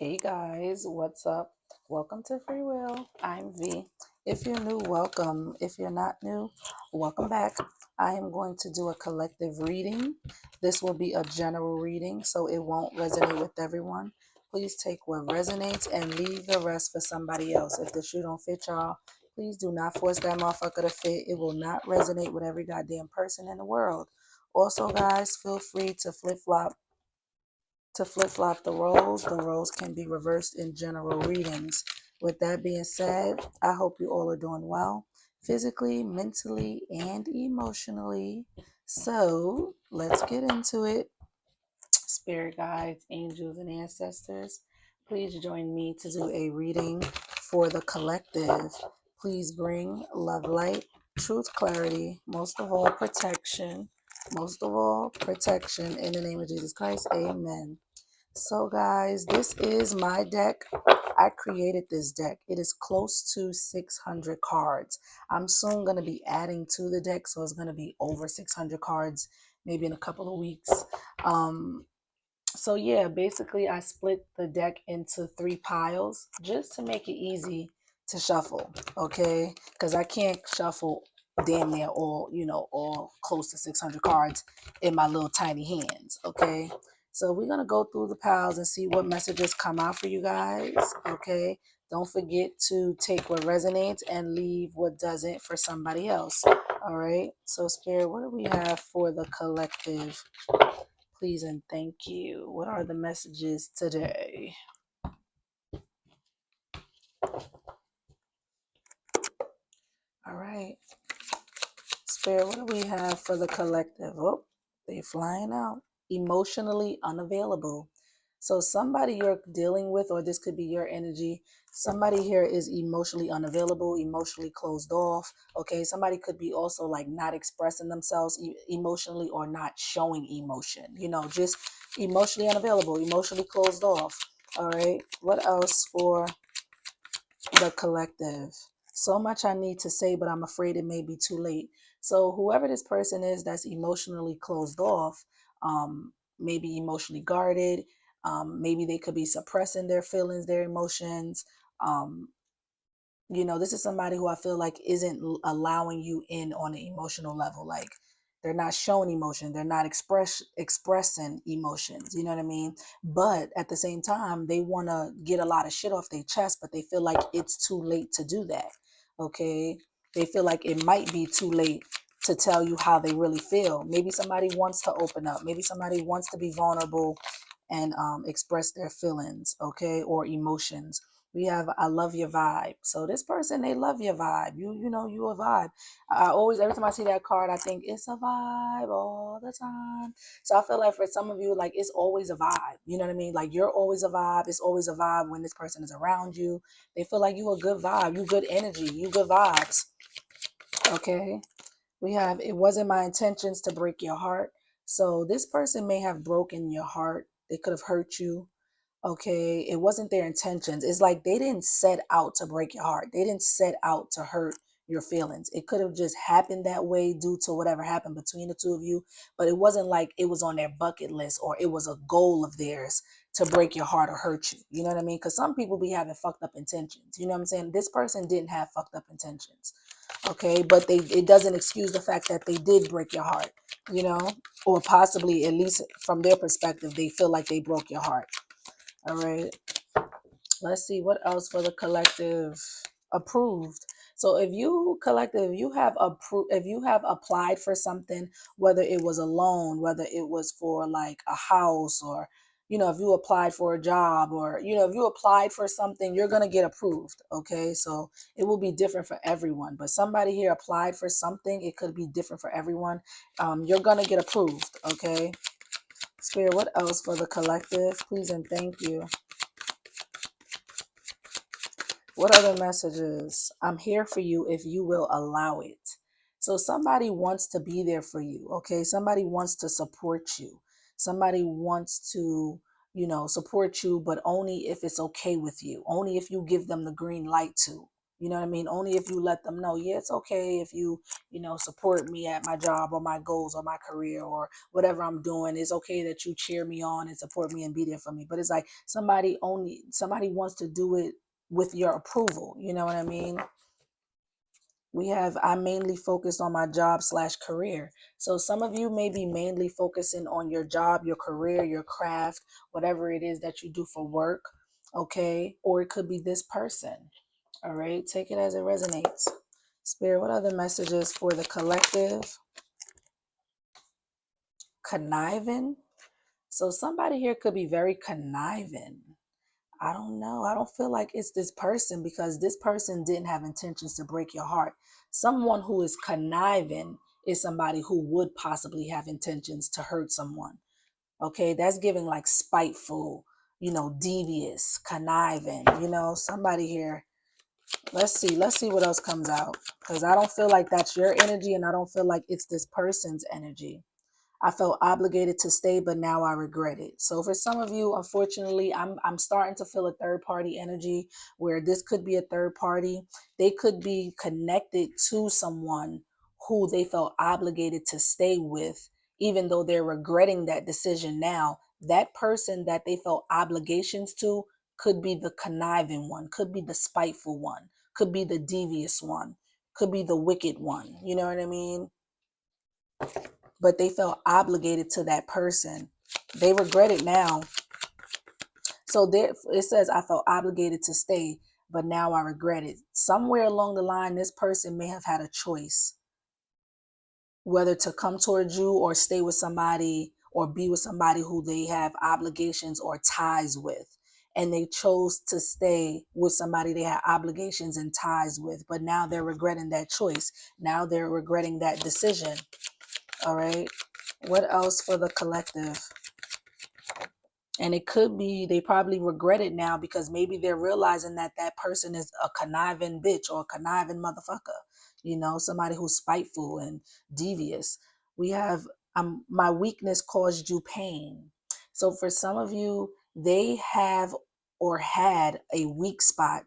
Hey guys, what's up? Welcome to Free Will. I'm V. If you're new, welcome. If you're not new, welcome back. I am going to do a collective reading. This will be a general reading, so it won't resonate with everyone. Please take what resonates and leave the rest for somebody else. If the shoe don't fit y'all, please do not force that motherfucker to fit. It will not resonate with every goddamn person in the world. Also, guys, feel free to flip-flop the roles. The roles can be reversed in general readings. With that being said, I hope you all are doing well, physically, mentally, and emotionally. So let's get into it. Spirit guides, angels, and ancestors, please join me to do a reading for the collective. Please bring love, light, truth, clarity, most of all, protection. Most of all, protection in the name of Jesus Christ. Amen. So guys, this is my deck. I created this deck. It is close to 600 cards. I'm soon going to be adding to the deck, so it's going to be over 600 cards, maybe in a couple of weeks. So yeah, basically I split the deck into 3 piles just to make it easy to shuffle, okay? Because I can't shuffle damn near all close to 600 cards in my little tiny hands, okay? So we're going to go through the piles and see what messages come out for you guys, okay? Don't forget to take what resonates and leave what doesn't for somebody else, all right? So Spirit, what do we have for the collective? Please and thank you. What are the messages today? All right. Spirit, what do we have for the collective? Oh, they're flying out. Emotionally unavailable. So somebody you're dealing with, or this could be your energy, somebody here is emotionally unavailable, emotionally closed off. Okay, somebody could be also like not expressing themselves emotionally or not showing emotion. Just emotionally unavailable, emotionally closed off. All right. What else for the collective? So much I need to say, but I'm afraid it may be too late. So whoever this person is that's emotionally closed off, maybe emotionally guarded, maybe they could be suppressing their feelings, their emotions. Um, this is somebody who I feel like isn't allowing you in on an emotional level. Like they're not showing emotion, they're not expressing emotions. You know what I mean? But at the same time, they want to get a lot of shit off their chest, but they feel like it's too late to do that. Okay, they feel like it might be too late to tell you how they really feel. Maybe somebody wants to open up. Maybe somebody wants to be vulnerable and express their feelings, okay, or emotions. We have I love your vibe. So this person, they love your vibe. You a vibe. I always, every time I see that card, I think it's a vibe all the time. So I feel like for some of you, like it's always a vibe. You know what I mean? Like you're always a vibe. It's always a vibe when this person is around you. They feel like you a good vibe, you good energy, you good vibes. Okay. We have it wasn't my intentions to break your heart. So this person may have broken your heart. They could have hurt you. Okay, it wasn't their intentions. It's like they didn't set out to break your heart. They didn't set out to hurt your feelings. It could have just happened that way due to whatever happened between the two of you, but it wasn't like it was on their bucket list or it was a goal of theirs to break your heart or hurt you. You know what I mean? Because some people be having fucked up intentions. You know what I'm saying? This person didn't have fucked up intentions. Okay, but it doesn't excuse the fact that they did break your heart, or possibly, at least from their perspective, they feel like they broke your heart. All right. Let's see what else for the collective. Approved. So if you collective, you have approved, if you have applied for something, whether it was a loan, whether it was for like a house, or if you applied for a job, or if you applied for something, you're going to get approved. Okay, so it will be different for everyone, but somebody here applied for something. It could be different for everyone. You're going to get approved. Okay, Spirit, what else for the collective? Please and thank you. What other messages? I'm here for you if you will allow it. So somebody wants to be there for you, okay? Somebody wants to support you. Somebody wants to, support you, but only if it's okay with you. Only if you give them the green light to, You know what I mean? Only if you let them know, yeah, it's okay if you, support me at my job or my goals or my career or whatever I'm doing. It's okay that you cheer me on and support me and be there for me. But it's like somebody wants to do it with your approval. You know what I mean? I'm mainly focused on my job/career. So some of you may be mainly focusing on your job, your career, your craft, whatever it is that you do for work. Okay. Or it could be this person. All right. Take it as it resonates. Spirit, what other messages for the collective? Conniving. So somebody here could be very conniving. I don't know. I don't feel like it's this person because this person didn't have intentions to break your heart. Someone who is conniving is somebody who would possibly have intentions to hurt someone. Okay, that's giving like spiteful, devious, conniving, somebody here. Let's see what else comes out because I don't feel like that's your energy and I don't feel like it's this person's energy. I felt obligated to stay, but now I regret it. So for some of you, unfortunately, I'm starting to feel a third party energy where this could be a third party. They could be connected to someone who they felt obligated to stay with, even though they're regretting that decision now. That person that they felt obligations to could be the conniving one, could be the spiteful one, could be the devious one, could be the wicked one. You know what I mean? But they felt obligated to that person. They regret it now. So there it says, I felt obligated to stay, but now I regret it. Somewhere along the line, this person may have had a choice whether to come towards you or stay with somebody or be with somebody who they have obligations or ties with. And they chose to stay with somebody they had obligations and ties with. But now they're regretting that choice. Now they're regretting that decision. All right. What else for the collective? And it could be they probably regret it now because maybe they're realizing that that person is a conniving bitch or a conniving motherfucker. Somebody who's spiteful and devious. We have my weakness caused you pain. So for some of you, they have or had a weak spot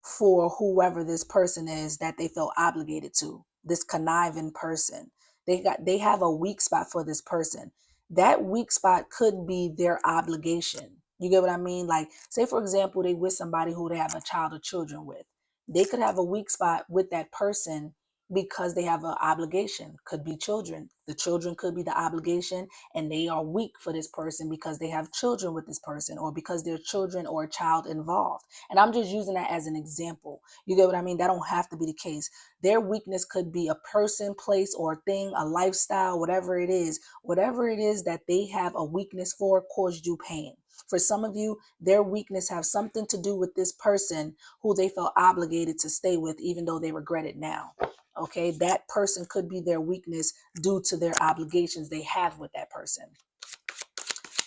for whoever this person is that they feel obligated to, this conniving person. They have a weak spot for this person. That weak spot could be their obligation. You get what I mean? Like, say for example, they with somebody who they have a child or children with. They could have a weak spot with that person because they have an obligation. Could be children. The children could be the obligation, and they are weak for this person because they have children with this person, or because their children or a child involved. And I'm just using that as an example. You get what I mean? That don't have to be the case. Their weakness could be a person, place, or a thing, a lifestyle, whatever it is. Whatever it is that they have a weakness for caused you pain. For some of you, their weakness have something to do with this person who they felt obligated to stay with, even though they regret it now. Okay, that person could be their weakness due to their obligations they have with that person.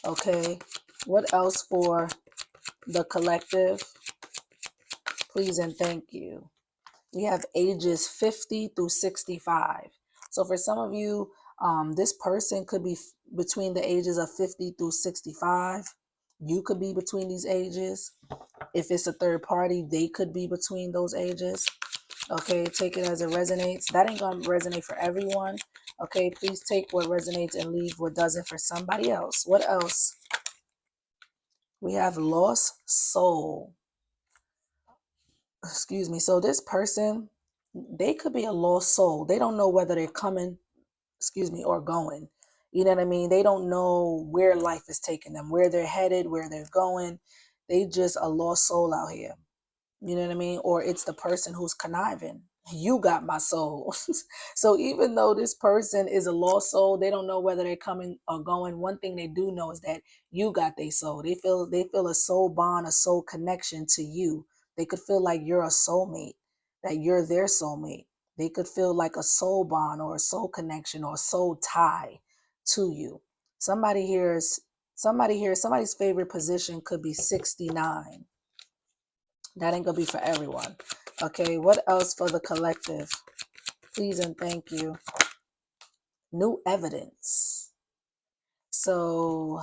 Okay, what else for the collective? Please and thank you. We have ages 50 through 65. So for some of you, this person could be between the ages of 50 through 65. You could be between these ages. If it's a third party, they could be between those ages. Okay, take it as it resonates. That ain't gonna resonate for everyone. Okay, please take what resonates and leave what doesn't for somebody else. What else? We have lost soul. Excuse me. So this person, they could be a lost soul. They don't know whether they're coming, or going. You know what I mean? They don't know where life is taking them, where they're headed, where they're going. They just a lost soul out here. You know what I mean? Or it's the person who's conniving. You got my soul. So even though this person is a lost soul, they don't know whether they're coming or going. One thing they do know is that you got their soul. They feel a soul bond, a soul connection to you. They could feel like you're a soulmate, that you're their soulmate. They could feel like a soul bond or a soul connection or a soul tie to you. Somebody's favorite position could be 69. That ain't gonna be for everyone. Okay, what else for the collective? Please and thank you. New evidence. So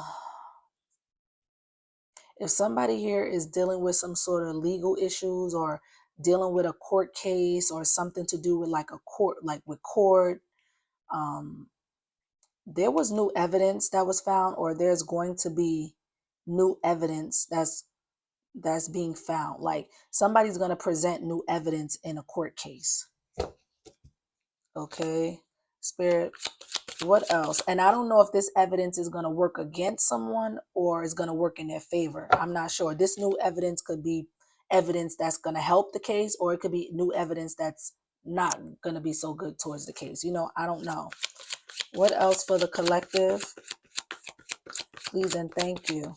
if somebody here is dealing with some sort of legal issues or dealing with a court case or something to do with like a court, like with court. There was new evidence that was found, or there's going to be new evidence that's being found. Like somebody's going to present new evidence in a court case. Okay, Spirit, what else? And I don't know if this evidence is going to work against someone or is going to work in their favor. I'm not sure. This new evidence could be evidence that's going to help the case, or it could be new evidence that's not going to be so good towards the case. You know, I don't know. What else for the collective? Please and thank you.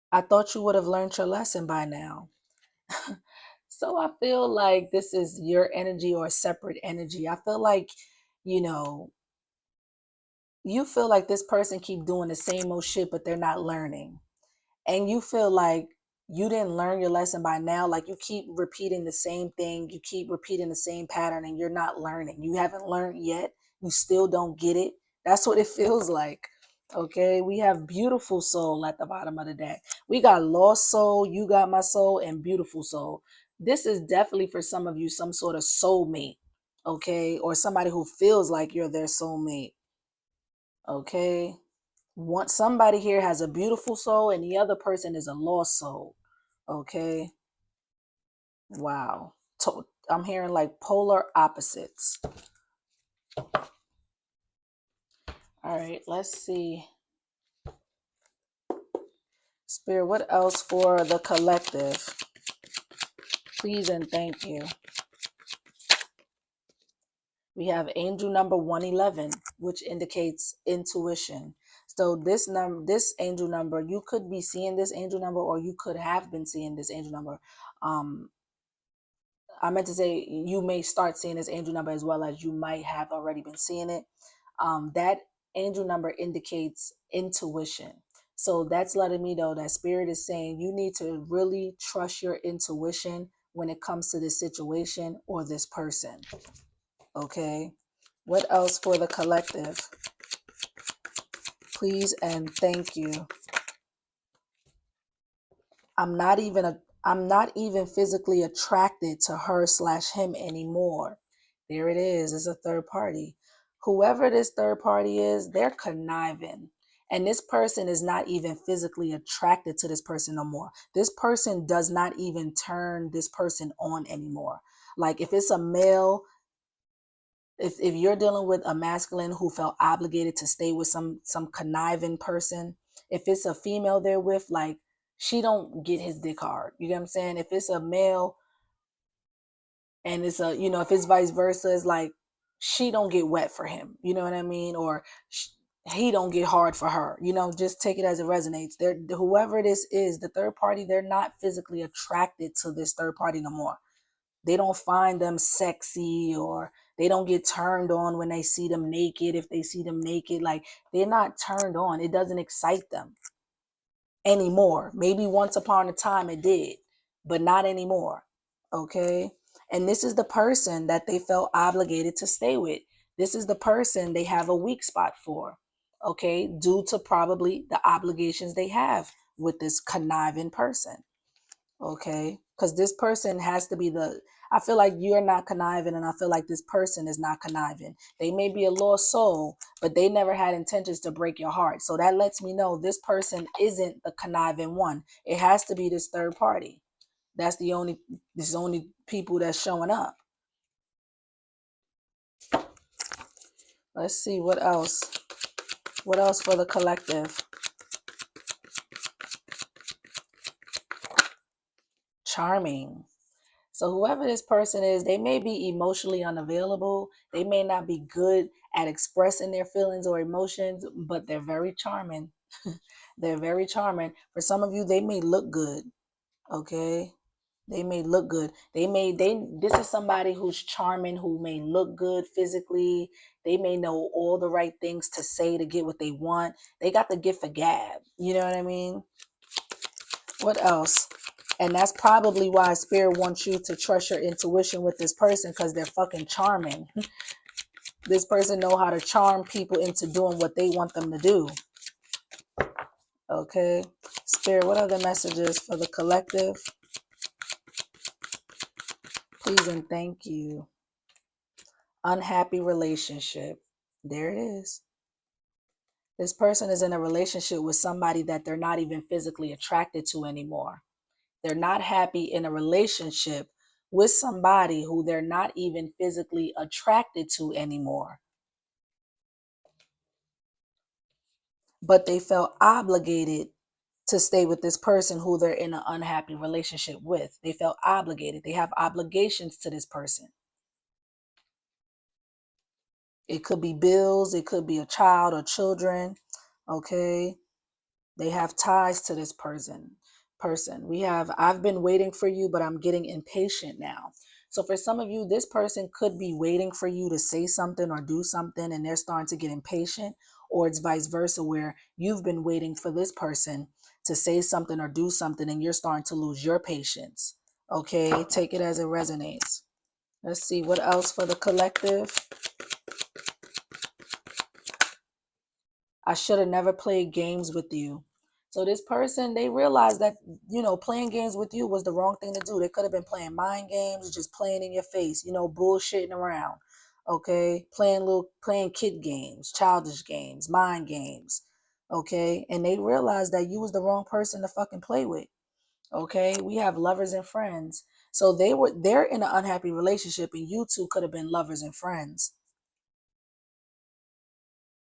I thought you would have learned your lesson by now. So I feel like this is your energy or separate energy. I feel like, you know, you feel like this person keep doing the same old shit, but they're not learning. And you feel like you didn't learn your lesson by now. Like you keep repeating the same thing. You keep repeating the same pattern and you're not learning. You haven't learned yet. You still don't get it. That's what it feels like. Okay. We have beautiful soul at the bottom of the deck. We got lost soul. You got my soul and beautiful soul. This is definitely for some of you, some sort of soulmate. Okay. Or somebody who feels like you're their soulmate. Okay. Somebody here has a beautiful soul and the other person is a lost soul. Okay. Wow. I'm hearing like polar opposites. All right, let's see. Spirit, what else for the collective? Please and thank you. We have angel number 111, which indicates intuition. So this angel number, you could be seeing this angel number, or you could have been seeing this angel number. I meant to say you may start seeing this angel number as well as you might have already been seeing it. That angel number indicates intuition. So that's letting me know that Spirit is saying you need to really trust your intuition when it comes to this situation or this person. Okay. What else for the collective? Please and thank you. I'm not even physically attracted to her/him anymore. There it is. It's a third party. Whoever this third party is, they're conniving. And this person is not even physically attracted to this person no more. This person does not even turn this person on anymore. Like if it's a male, if you're dealing with a masculine who felt obligated to stay with some conniving person, if it's a female they're with, like she don't get his dick hard. You know what I'm saying? If it's a male and it's a, if it's vice versa, it's like she don't get wet for him. You know what I mean? Or he don't get hard for her. Just take it as it resonates. Whoever this is, the third party, they're not physically attracted to this third party no more. They don't find them sexy, or they don't get turned on when they see them naked. If they see them naked, like they're not turned on. It doesn't excite them anymore. Maybe once upon a time it did, but not anymore. Okay. And this is the person that they felt obligated to stay with. This is the person they have a weak spot for. Okay. Due to probably the obligations they have with this conniving person. Okay. Because this person has to be I feel like you're not conniving, and I feel like this person is not conniving. They may be a lost soul, but they never had intentions to break your heart. So that lets me know this person isn't the conniving one. It has to be this third party. This is the only people that's showing up. Let's see what else. What else for the collective? Charming. So whoever this person is, they may be emotionally unavailable. They may not be good at expressing their feelings or emotions, but they're very charming. They're very charming. For some of you, they may look good. Okay. They may look good. This is somebody who's charming, who may look good physically. They may know all the right things to say to get what they want. They got the gift of gab. You know what I mean? What else? And that's probably why Spirit wants you to trust your intuition with this person, because they're fucking charming. This person know how to charm people into doing what they want them to do. Okay. Spirit, what are the messages for the collective? Please and thank you. Unhappy relationship. There it is. This person is in a relationship with somebody that they're not even physically attracted to anymore. They're not happy in a relationship with somebody who they're not even physically attracted to anymore. But they felt obligated to stay with this person who they're in an unhappy relationship with. They felt obligated. They have obligations to this person. It could be bills, it could be a child or children. Okay. They have ties to this person. I've been waiting for you, but I'm getting impatient now. So for some of you, this person could be waiting for you to say something or do something, and they're starting to get impatient, or it's vice versa, where you've been waiting for this person to say something or do something, and you're starting to lose your patience. Okay, take it as it resonates. Let's see what else for the collective. I should have never played games with you. So this person, they realized that, playing games with you was the wrong thing to do. They could have been playing mind games, just playing in your face, bullshitting around. Okay. Playing kid games, childish games, mind games. Okay. And they realized that you was the wrong person to fucking play with. Okay. We have lovers and friends. So they're in an unhappy relationship, and you two could have been lovers and friends.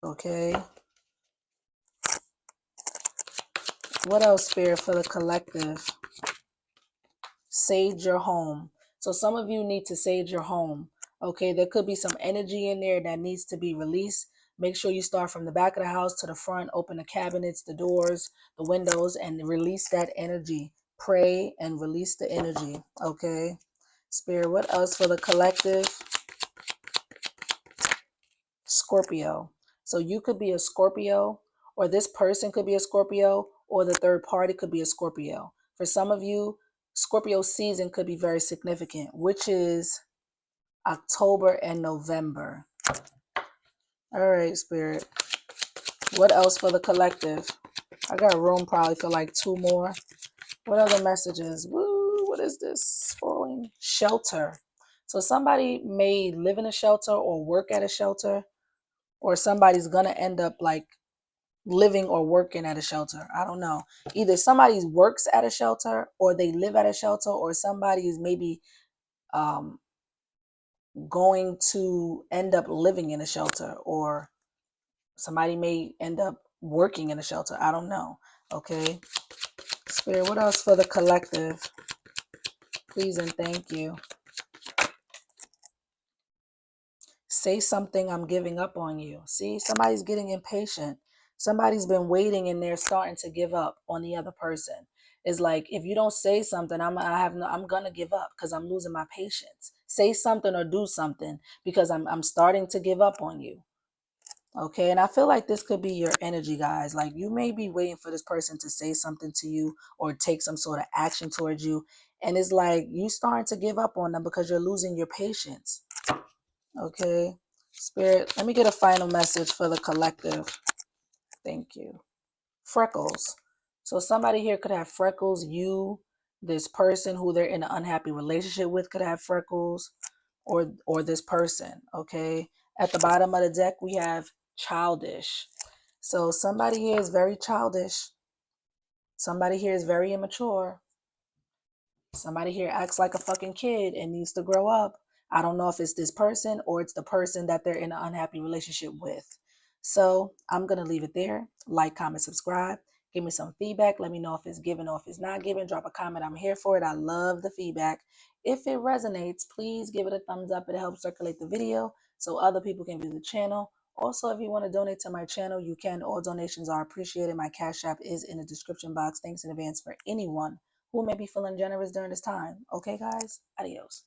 Okay. What else, Spirit, for the collective? Sage your home. So some of you need to sage your home. Okay, there could be some energy in there that needs to be released. Make sure you start from the back of the house to the front. Open the cabinets, the doors, the windows, and release that energy. Pray and release the energy. Okay, Spirit, what else for the collective? Scorpio. So you could be a Scorpio, or this person could be a Scorpio, or the third party could be a Scorpio. For some of you, Scorpio season could be very significant, which is October and November. All right, Spirit. What else for the collective? I got room probably for like 2 more. What other messages? Woo, what is this? Falling shelter. So somebody may live in a shelter or work at a shelter, or somebody's gonna end up like living or working at a shelter. I don't know. Either somebody works at a shelter, or they live at a shelter, or somebody is maybe going to end up living in a shelter, or somebody may end up working in a shelter. I don't know. Okay. Spirit, what else for the collective? Please and thank you. Say something, I'm giving up on you. See, somebody's getting impatient. Somebody's been waiting and they're starting to give up on the other person. It's like, if you don't say something, I'm gonna give up because I'm losing my patience. Say something or do something because I'm starting to give up on you. Okay, and I feel like this could be your energy, guys. Like, you may be waiting for this person to say something to you or take some sort of action towards you, and it's like you starting to give up on them because you're losing your patience. Okay, Spirit, let me get a final message for the collective. Thank you. Freckles. So somebody here could have freckles. This person who they're in an unhappy relationship with could have freckles, or this person. Okay. At the bottom of the deck, we have childish. So somebody here is very childish. Somebody here is very immature. Somebody here acts like a fucking kid and needs to grow up. I don't know if it's this person or it's the person that they're in an unhappy relationship with. So I'm going to leave it there. Like, comment, subscribe. Give me some feedback. Let me know if it's given or if it's not given. Drop a comment. I'm here for it. I love the feedback. If it resonates, please give it a thumbs up. It helps circulate the video so other people can view the channel. Also, if you want to donate to my channel, you can. All donations are appreciated. My Cash App is in the description box. Thanks in advance for anyone who may be feeling generous during this time. Okay, guys? Adios.